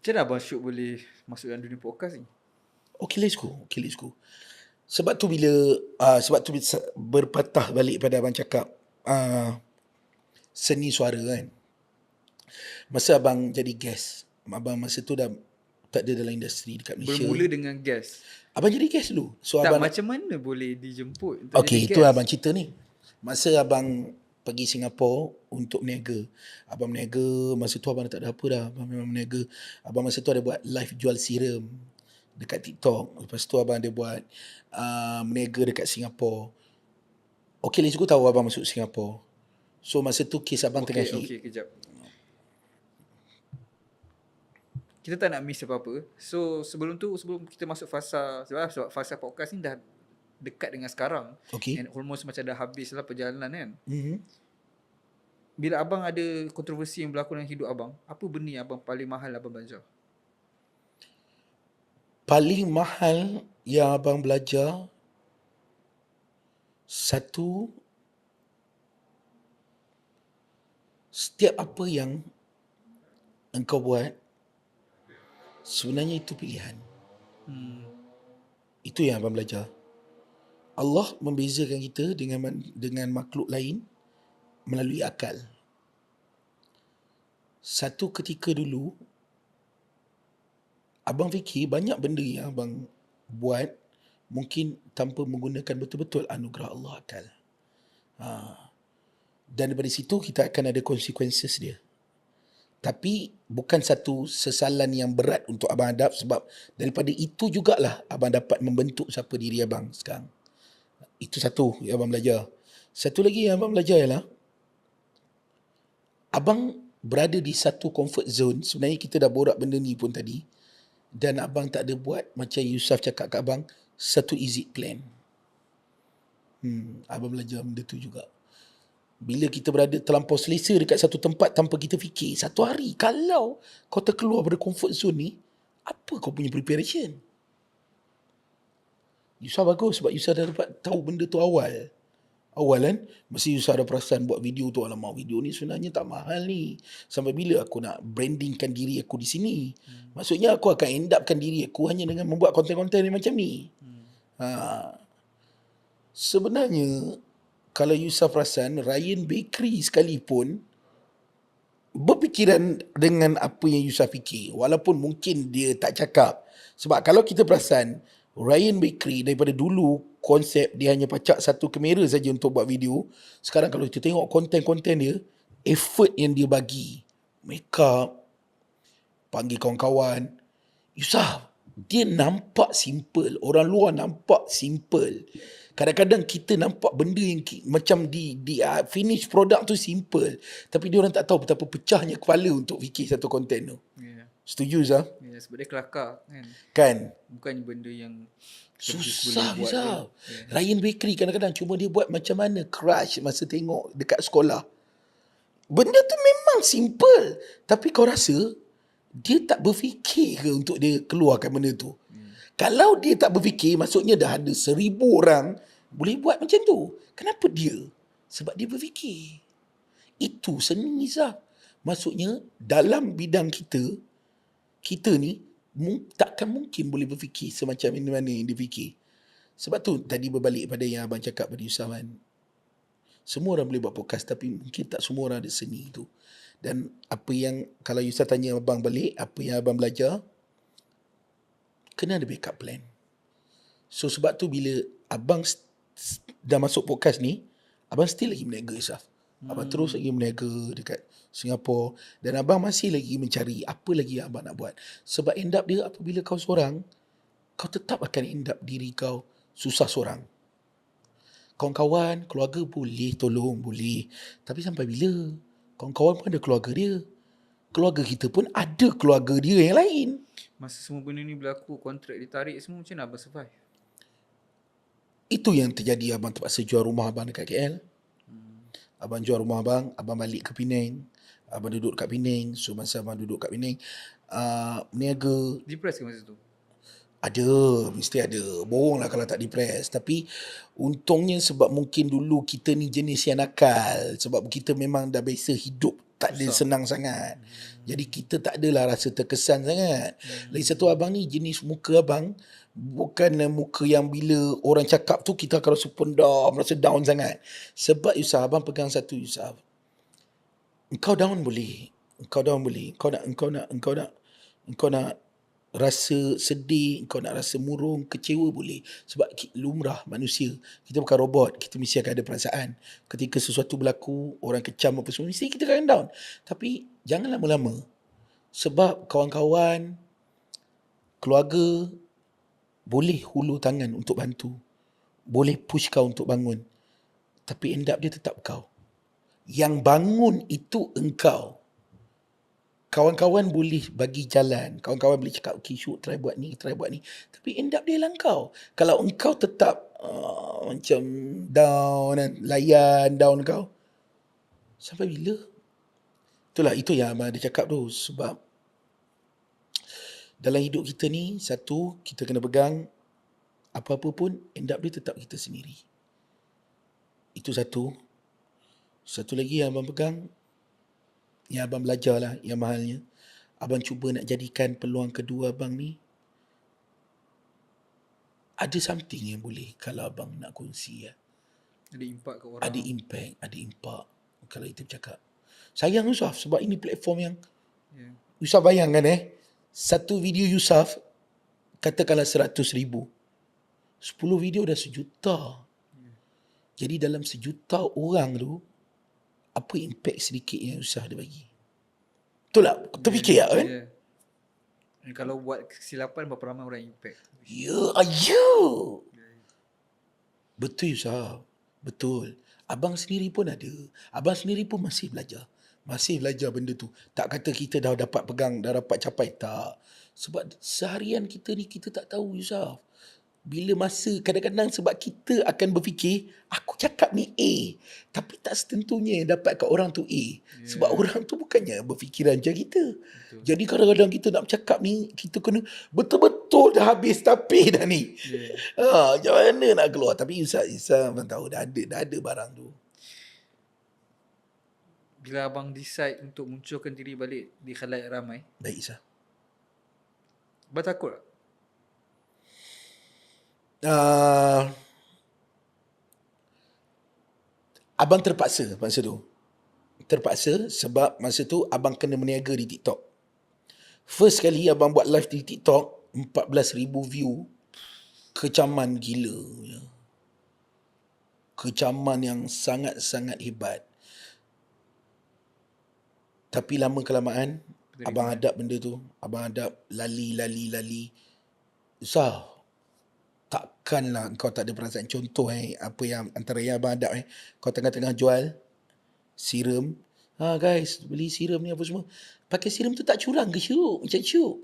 Macam mana Abang Syuk boleh masuk dalam dunia podcast ni? Okay, let's go. Sebab tu bila berpatah balik pada abang cakap seni suara kan. Masa abang jadi guest, abang masa tu dah tak ada dalam industri dekat Malaysia. Bermula dengan guest. Abang jadi guest dulu. So Tak, abang macam mana boleh dijemput untuk jadi okay, guest? itu abang cerita ni. Masa abang pergi Singapura untuk berniaga. Abang berniaga, masa tu abang dah tak ada apa dah. Abang memang berniaga. Abang masa tu ada buat live jual serum dekat TikTok. Lepas tu abang ada buat berniaga dekat Singapura. Okay, let's go tahu abang masuk Singapura. So masa tu kes abang tengah hit. Okay, kejap. Kita tak nak miss apa-apa. So sebelum kita masuk fasa, sebab fasa podcast ni dah dekat dengan sekarang. Okay. And almost macam dah habis lah perjalanan kan. Mm-hmm. Bila abang ada kontroversi yang berlaku dalam hidup abang, apa benda yang abang paling mahal abang belajar? Paling mahal yang abang belajar, satu, setiap apa yang engkau buat, sebenarnya itu pilihan. Itu yang abang belajar. Allah membezakan kita dengan makhluk lain melalui akal. Satu ketika dulu, abang fikir banyak benda yang abang buat mungkin tanpa menggunakan betul-betul anugerah Allah akal. Dan daripada situ kita akan ada consequences dia. Tapi bukan satu sesalan yang berat untuk abang hadap, sebab daripada itu jugalah abang dapat membentuk siapa diri abang sekarang. Itu satu yang abang belajar. Satu lagi yang abang belajar ialah abang berada di satu comfort zone. Sebenarnya kita dah borak benda ni pun tadi. Dan abang tak ada buat macam Yusuf cakap kat abang, satu exit plan. Abang belajar benda tu juga. Bila kita berada terlampau selesa dekat satu tempat tanpa kita fikir, satu hari kalau kau terkeluar pada comfort zone ni, apa kau punya preparation? Yusuf bagus sebab Yusuf dah dapat tahu benda tu awal kan. Mesti Yusuf ada perasan buat video tu, alamak video ni sebenarnya tak mahal ni. Sampai bila aku nak brandingkan diri aku di sini? Maksudnya aku akan end upkan diri aku hanya dengan membuat konten-konten yang macam ni. Sebenarnya kalau Yusuf perasan, Ryan Bakery sekalipun berfikiran dengan apa yang Yusuf fikir, walaupun mungkin dia tak cakap. Sebab kalau kita perasan, Ryan Bakery daripada dulu konsep dia hanya pacak satu kamera saja untuk buat video. Sekarang kalau kita tengok konten-konten dia, effort yang dia bagi, make up, panggil kawan-kawan, Yusuf, dia nampak simple. Orang luar nampak simple. Kadang-kadang kita nampak benda yang macam di finish product tu simple, tapi dia orang tak tahu betapa pecahnya kepala untuk fikir satu konten tu. Yeah. Setuju Zah? Yeah, sebab dia kelakar kan. Kan? Bukan benda yang Susah Zah. Ryan Bakery kadang-kadang cuma dia buat macam mana crush masa tengok dekat sekolah. Benda tu memang simple, tapi kau rasa dia tak berfikir ke untuk dia keluarkan benda tu? Kalau dia tak berfikir, maksudnya dah ada 1,000 orang boleh buat macam tu. Kenapa dia? Sebab dia berfikir. Itu seni Zah. Maksudnya dalam bidang kita ni takkan mungkin boleh berfikir semacam mana yang dia fikir. Sebab tu tadi berbalik pada yang abang cakap pada Yusuf kan. Semua orang boleh buat podcast, tapi mungkin tak semua orang ada seni tu. Dan apa yang, kalau Yusuf tanya abang balik, apa yang abang belajar, kena ada backup plan. So sebab tu bila abang dah masuk podcast ni, abang still lagi berniaga Yusuf. Abang terus lagi berniaga dekat Singapura. Dan abang masih lagi mencari apa lagi yang abang nak buat. Sebab end up dia, apabila kau seorang, kau tetap akan end up diri kau susah seorang. Kawan-kawan, keluarga boleh tolong, boleh. Tapi sampai bila? Kawan-kawan pun ada keluarga dia. Keluarga kita pun ada keluarga dia yang lain. Masa semua benda ni berlaku, kontrak ditarik semua, macam mana abang survive? Itu yang terjadi. Abang terpaksa jual rumah abang dekat KL. Abang jual rumah abang balik ke Penang. Abang duduk kat Penang. So masa abang duduk kat Penang, berniaga. Depressed ke masa tu? Ada, mesti ada. Bohong lah kalau tak depress. Tapi untungnya sebab mungkin dulu kita ni jenis yang nakal. Sebab kita memang dah biasa hidup tak ada Susah. senang sangat. Jadi kita tak adalah rasa terkesan sangat. Lagi satu, abang ni jenis muka abang bukan muka yang bila orang cakap tu kita akan rasa pendam, rasa down sangat. Sebab Yusuf, abang pegang satu Yusuf. Engkau down boleh. Engkau down boleh. Engkau nak rasa sedih, engkau nak rasa murung, kecewa boleh. Sebab lumrah manusia. Kita bukan robot, kita mesti akan ada perasaan. Ketika sesuatu berlaku, orang kecam apa semua, mesti kita akan down. Tapi jangan lama-lama. Sebab kawan-kawan, keluarga boleh hulur tangan untuk bantu. Boleh push kau untuk bangun. Tapi end up dia tetap kau. Yang bangun itu engkau. Kawan-kawan boleh bagi jalan. Kawan-kawan boleh cakap, okay Syuk, try buat ni. Tapi end up dia lah engkau. Kalau engkau tetap macam down, layan down kau, sampai bila? Itulah, itu yang abang ada cakap tu. Sebab dalam hidup kita ni, satu, kita kena pegang apa-apa pun, end up dia tetap kita sendiri. Itu satu. Satu lagi yang abang pegang, yang abang belajar lah, yang mahalnya, abang cuba nak jadikan peluang kedua abang ni ada something yang boleh kalau abang nak kongsi. Ada impak ke orang. Ada impact, ada impak. Kalau kita bercakap. Sayang Yusuf, sebab ini platform yang Yusuf bayangkan satu video Yusuf katakanlah 100,000. 10 video dah 1,000,000. Jadi dalam 1,000,000 orang tu, apa impact sedikit yang Yusuf dia bagi? Betul tak? Terfikir tak kan? Dan kalau buat kesilapan, berapa ramai orang impact. Ya, ayo. Betul Yusuf. Betul. Abang sendiri pun ada. Abang sendiri pun masih belajar. Masih belajar benda tu. Tak kata kita dah dapat pegang, dah dapat capai. Tak. Sebab seharian kita ni, kita tak tahu Yusuf. Bila masa, kadang-kadang sebab kita akan berfikir, aku cakap ni A. Tapi tak setentunya dapat kat orang tu A. Sebab orang tu bukannya berfikiran macam kita. Betul. Jadi kadang-kadang kita nak bercakap ni, kita kena betul-betul dah habis tapis dah ni. Macam mana nak keluar. Tapi Yusuf abang tahu dah ada barang tu. Bila abang decide untuk munculkan diri balik di khalayak ramai, Baik Yusuf. abang takut tak? Abang terpaksa masa tu. Terpaksa sebab masa tu abang kena meniaga di TikTok. First kali abang buat live di TikTok, 14,000 view. Kecaman gila. Kecaman yang sangat-sangat hebat. Tapi lama kelamaan, abang hadap benda tu. Abang hadap lali. Usah. Takkanlah kau tak ada perasaan. Contoh apa yang antara yang abang hadap kau tengah-tengah jual serum. Guys, beli serum ni apa semua. Pakai serum tu tak curang ke Syuk? Macam Syuk.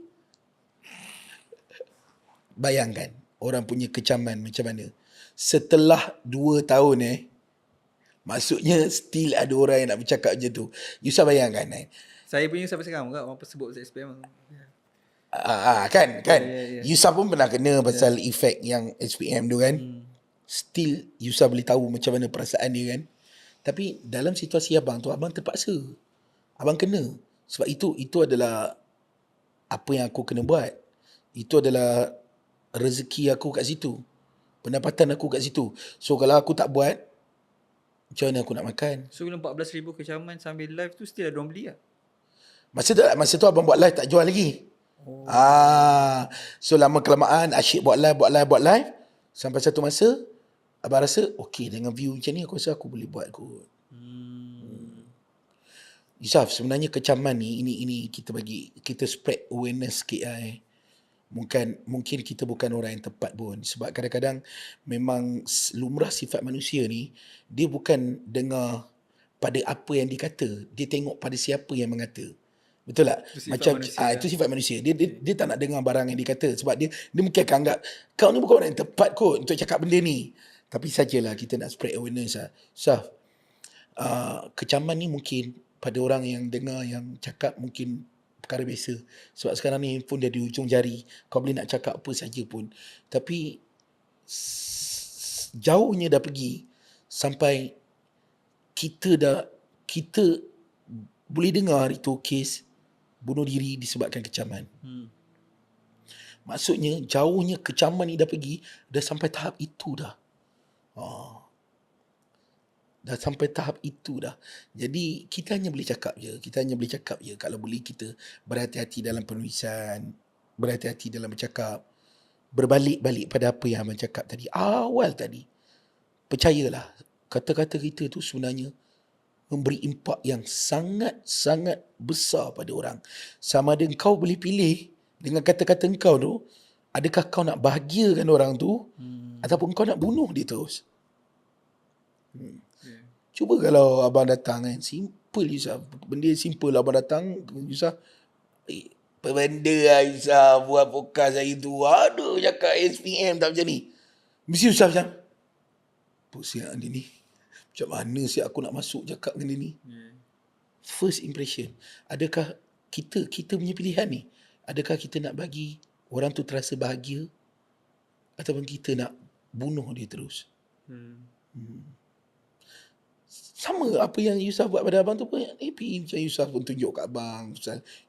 Bayangkan orang punya kecaman macam mana. Setelah 2 tahun maksudnya still ada orang yang nak bercakap macam tu. Yusuf bayangkan Saya punya sampai sekarang juga orang sebut SPM. kan. Yeah. Yusuf pun pernah kena pasal efek yang SPM tu kan. Still Yusuf boleh tahu macam mana perasaan dia kan. Tapi dalam situasi abang tu, abang terpaksa. Abang kena. Sebab itu adalah apa yang aku kena buat. Itu adalah rezeki aku kat situ. Pendapatan aku kat situ. So kalau aku tak buat, macam mana aku nak makan? So bila 14,000 kecaman sambil live tu, still ada orang beli lah? Masa tu abang buat live tak jual lagi. So lama kelamaan asyik buat live. Sampai satu masa abang rasa okey dengan view macam ni, aku rasa aku boleh buat kot. Yusuf, sebenarnya kecaman ni ini kita spread awareness sikit Mungkin kita bukan orang yang tepat pun. Sebab kadang-kadang memang lumrah sifat manusia ni, dia bukan dengar pada apa yang dikata, dia tengok pada siapa yang mengata. Betul tak? Itu sifat manusia. Dia tak nak dengar barang yang dikata. Sebab dia mungkin akan anggap kau ni bukan orang yang tepat kot untuk cakap benda ni. Tapi sajalah kita nak spread awareness Saf, kecaman ni mungkin pada orang yang dengar, yang cakap mungkin perkara biasa. Sebab sekarang ni handphone dah di ujung jari. Kau boleh nak cakap apa saja pun. Tapi jauhnya dah pergi sampai kita boleh dengar itu kes bunuh diri disebabkan kecaman. Maksudnya jauhnya kecaman ni dah pergi, dah sampai tahap itu dah. Dah sampai tahap itu dah. Jadi kita hanya boleh cakap je. Kalau boleh kita berhati-hati dalam penulisan, berhati-hati dalam bercakap, berbalik-balik pada apa yang abang cakap tadi. Awal tadi. Percayalah, kata-kata kita tu sebenarnya memberi impak yang sangat-sangat besar pada orang. Sama ada kau boleh pilih dengan kata-kata kau tu, adakah kau nak bahagiakan orang tu ataupun kau nak bunuh dia terus. Cuba kalau abang datang kan, simple Yusuf. Benda simple lah abang datang, Yusuf, apa benda lah Yusuf buat podcast hari tu. Aduh, cakap SPM tak macam ni. Mesti Yusuf macam, apa siap dia ni? Macam mana siap aku nak masuk cakap dengan dia ni? First impression. Adakah kita punya pilihan ni? Adakah kita nak bagi orang tu terasa bahagia ataupun kita nak bunuh dia terus? Sama apa yang Yusuf buat pada abang tu pun happy. Macam Yusuf pun tunjuk kat abang.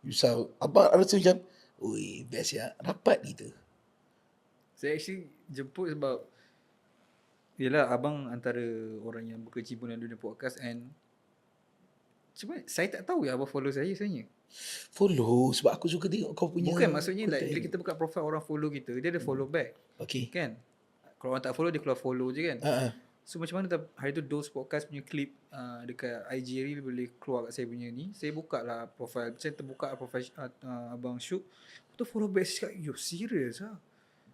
Yusuf, abang rasa macam, oi, best ya, rapat kita. Saya actually jemput sebab yelah, abang antara orang yang berkecimpung dalam dunia podcast and cuma saya tak tahu ya abang follow saya sebenarnya. Follow sebab aku suka tengok kau punya. Bukan, maksudnya like, bila kita buka profile orang follow kita, dia ada follow back. Okay. Kan? Kalau orang tak follow, dia keluar follow je kan. So macam mana hari tu Dose Podcast punya clip dekat IG Reel boleh keluar kat saya punya ni. Saya buka lah profile. Saya terbuka profile abang Syuk. Tu follow back. Saya cakap, yo serious lah.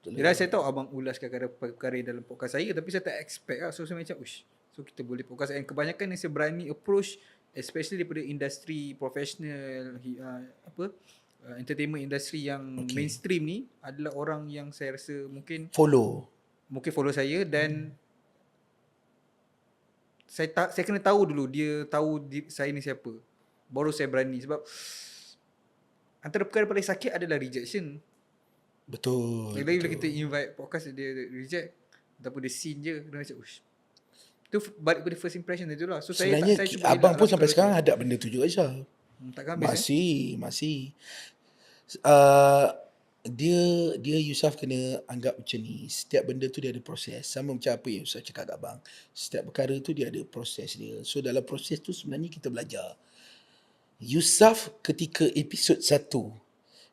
Yelah, saya tahu abang ulaskan perkara dalam podcast saya, tapi saya tak expect lah. So saya macam, ush, so kita boleh podcast. And kebanyakan yang saya berani approach, especially daripada industri profesional, entertainment industry yang mainstream ni, adalah orang yang saya rasa mungkin follow saya. Dan saya kena tahu dulu dia tahu saya ni siapa, baru saya berani. Sebab antara perkara paling sakit adalah rejection. Betul. Bila kita invite podcast, dia reject ataupun dia scene je, dia macam ush. Tu balik pada first impression tu lah. So sebenarnya saya abang pun sampai sekarang hadap benda tu juga Aisyah. Takkan habis masih. Dia Yusuf kena anggap macam ni. Setiap benda tu dia ada proses. Sama macam apa yang Yusuf cakap kat abang. Setiap perkara tu dia ada proses dia. So dalam proses tu sebenarnya kita belajar. Yusuf ketika episod 1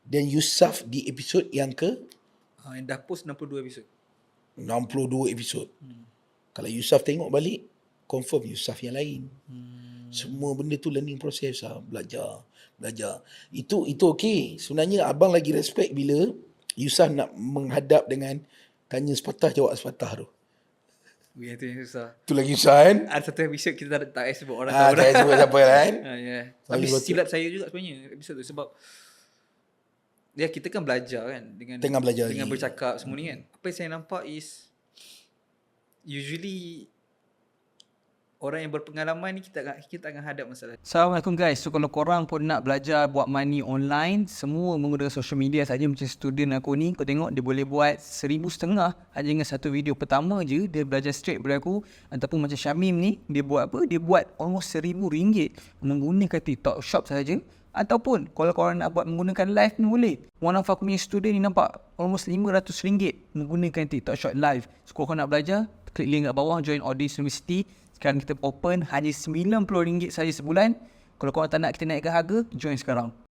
dan Yusuf di episod yang ke yang dah post 62 episod. 62 episod. Kalau Yusuf tengok balik, confirm Yusuf yang lain. Semua benda tu learning process lah. Belajar. Itu okey. Sebenarnya abang lagi respect bila Yusuf nak menghadap dengan tanya sepatah jawab sepatah tu. Itu yang susah. Tu lagi susah kan? Ada satu episod kita tak payah sebut orang tahu. Tak sebut siapa kan? Yeah. Tapi silap saya juga sebenarnya episod tu. Sebab kita kan belajar kan dengan bercakap semua ni kan. Apa yang saya nampak is usually orang yang berpengalaman ni kita akan hadap masalah. Assalamualaikum guys. So kalau korang pun nak belajar buat money online, semua menggunakan social media saja, macam student aku ni, kau tengok dia boleh buat 1,500 aja dengan satu video pertama je. Dia belajar straight daripada aku. Ataupun macam Syamim ni, dia buat apa? Dia buat almost RM1,000 menggunakan TikTok Shop saja. Ataupun kalau korang nak buat menggunakan live ni boleh. One of aku punya student ni nampak almost RM500 menggunakan TikTok Shop live. So kalau korang nak belajar, klik link kat bawah, join Audis University. Sekarang kita open hanya RM90 saja sebulan. Kalau korang tak nak kita naikkan harga, join sekarang.